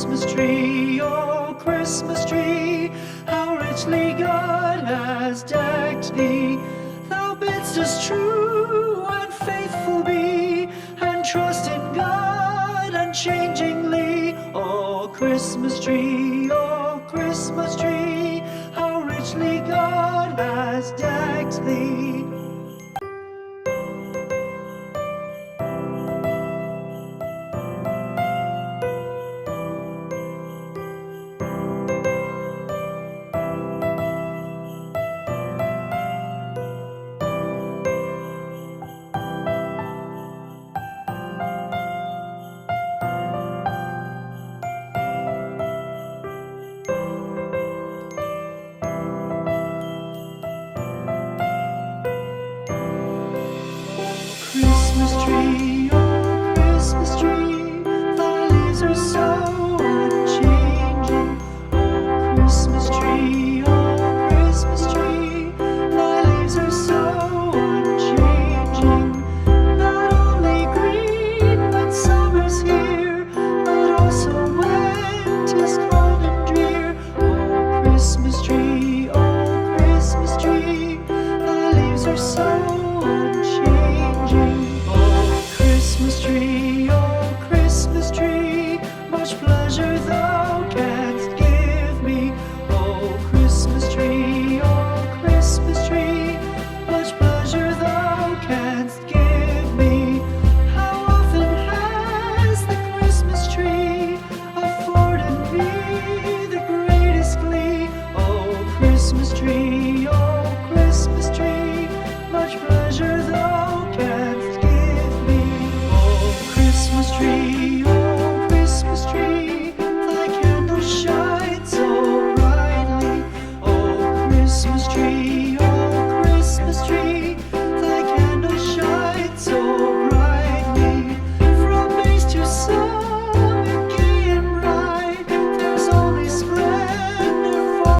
Christmas tree, oh Christmas tree, how richly God has decked thee. Thou bidst us true and faithful be, and trust in God unchangingly. Oh Christmas tree, how richly God has decked thee. Christmas tree, oh Christmas tree, thy leaves are so unchanging. Oh Christmas tree, thy leaves are so unchanging. Not only green when summer's here, but also when 'tis cold and drear. Oh Christmas tree, thy leaves are so unchanging. Christmas tree, much pleasure thou canst give me. Oh Christmas tree, much pleasure thou canst give me. How often has the Christmas tree afforded me the greatest glee? Oh Christmas tree,